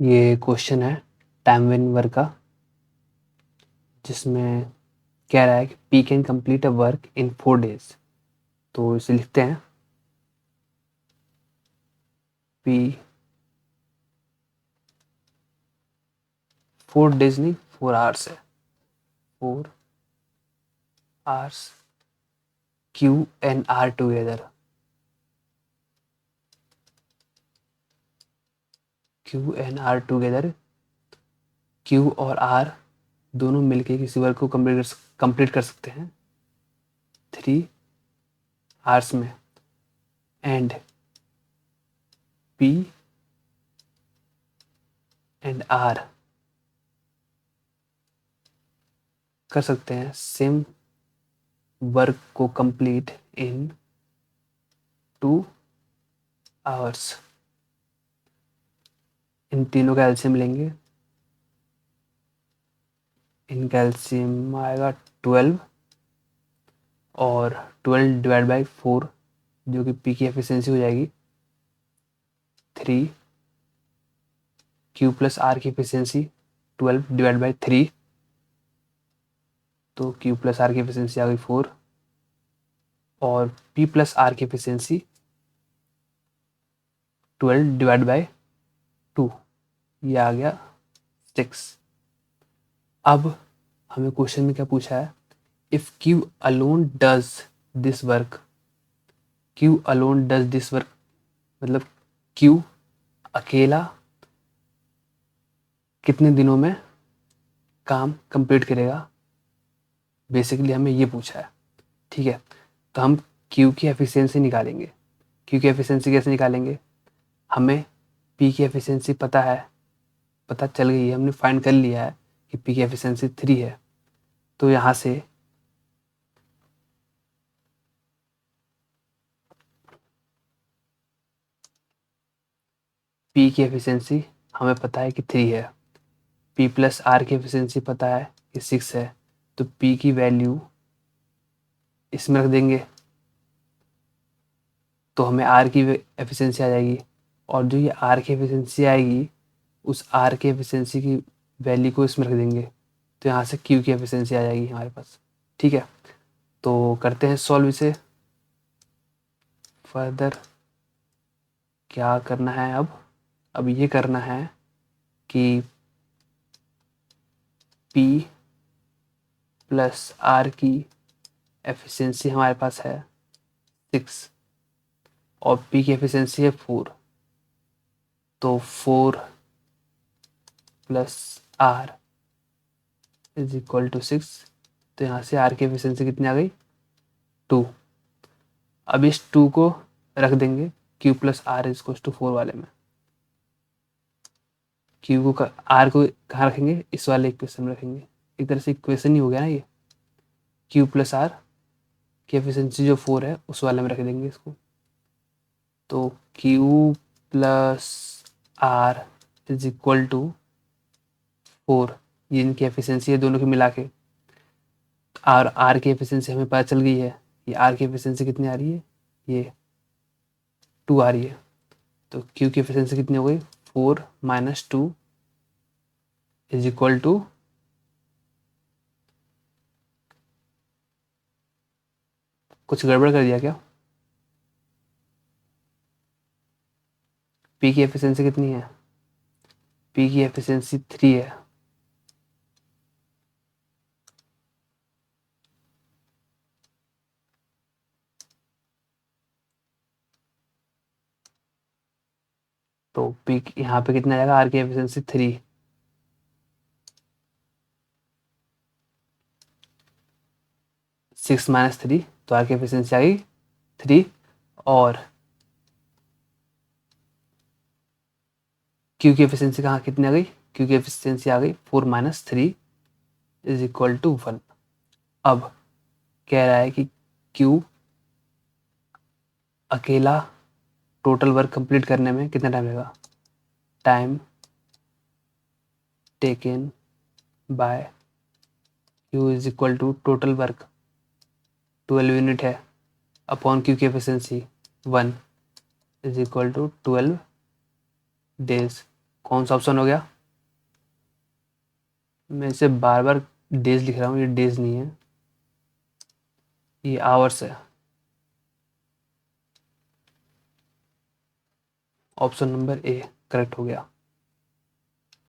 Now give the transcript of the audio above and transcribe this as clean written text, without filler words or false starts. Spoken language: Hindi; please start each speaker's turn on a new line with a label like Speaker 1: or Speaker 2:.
Speaker 1: ये क्वेश्चन है टाइम वेन का, जिसमें कह रहा है कि P can complete a work in 4 days। तो इसे लिखते हैं पी 4 days नहीं 4 hours है। 4 hours Q and R together. Q and R together. Q और R दोनों मिलके किसी वर्क को कंप्लीट कर सकते हैं 3 hours में। एंड P एंड R कर सकते हैं सेम वर्क को कंप्लीट इन 2 hours। इन तीनों का एलसीएम लेंगे। इनका एलसीएम आएगा 12 और 12 डिवाइड बाई 4, जो कि पी की एफिशिएंसी हो जाएगी 3। क्यू प्लस आर की एफिशिएंसी 12 डिवाइड बाई 3, तो क्यू प्लस आर की एफिशिएंसी आ गई 4 और पी प्लस आर की एफिशिएंसी 12 डिवाइड बाई 2, ये आ गया 6। अब हमें क्वेश्चन में क्या पूछा है, if Q alone does this work. Q alone does this work मतलब क्यू अकेला कितने दिनों में काम कंप्लीट करेगा, बेसिकली हमें ये पूछा है। ठीक है, तो हम क्यू की एफिशिएंसी निकालेंगे। क्यू की एफिशिएंसी कैसे निकालेंगे, हमें पी की एफिशिएंसी पता है, पता चल गई है, हमने फाइंड कर लिया है कि पी की एफिशिएंसी 3 है। तो यहाँ से पी की एफिशिएंसी हमें पता है कि 3 है, पी प्लस आर की एफिशिएंसी पता है कि 6 है, तो पी की वैल्यू इसमें रख देंगे तो हमें आर की एफिशिएंसी आ जाएगी। और जो ये आर की एफिशिएंसी आएगी, उस आर की एफिशिएंसी की वैल्यू को इसमें रख देंगे, तो यहाँ से क्यू की एफिशिएंसी आ जाएगी हमारे पास। ठीक है, तो करते हैं सॉल्व इसे। फर्दर क्या करना है, अब ये करना है कि P प्लस R की एफिशिएंसी हमारे पास है 6 और P की एफिशिएंसी है 4, तो 4 plus R is equal to 6। तो यहाँ से R की एफिशिएंसी कितनी आ गई, 2। अब इस 2 को रख देंगे Q plus R is equal to 4 वाले में। Q को R को कहाँ रखेंगे, इस वाले इक्वेशन में रखेंगे। एक तरह से इक्वेशन ही हो गया ना ये। Q प्लस R की एफिशिएंसी जो 4 है उस वाले में रख देंगे इसको। तो Q plus R is equal to 4, ये इनकी एफिशिएंसी है दोनों की मिला के। और R की एफिशिएंसी हमें पता चल गई है, ये R की एफिशिएंसी कितनी आ रही है, ये 2 आ रही है। तो Q की एफिशिएंसी कितनी हो गई, 4 माइनस 2 इज इक्वल टू, कुछ गड़बड़ कर दिया क्या, P की एफिशिएंसी कितनी है, P की एफिशिएंसी 3 है। तो P यहाँ पे कितना आएगा, R की एफिशिएंसी 3, 6 माइनस 3, तो R की एफिशिएंसी आ गई 3। और Q की एफिशिएंसी कहाँ कितनी आ गई, Q की एफिशिएंसी आ गई 4 माइनस 3 इज इक्वल टू 1। अब कह रहा है कि Q अकेला टोटल वर्क कंप्लीट करने में कितना टाइम लगेगा, time taken by Q is equal to total work 12 unit है अपॉन Q की efficiency 1 is equal to 12 days. कौन सा ऑप्शन हो गया? मैं इसे बार बार डेज लिख रहा हूँ, ये डेज नहीं है, ये आवर्स है। ऑप्शन नंबर ए करेक्ट हो गया।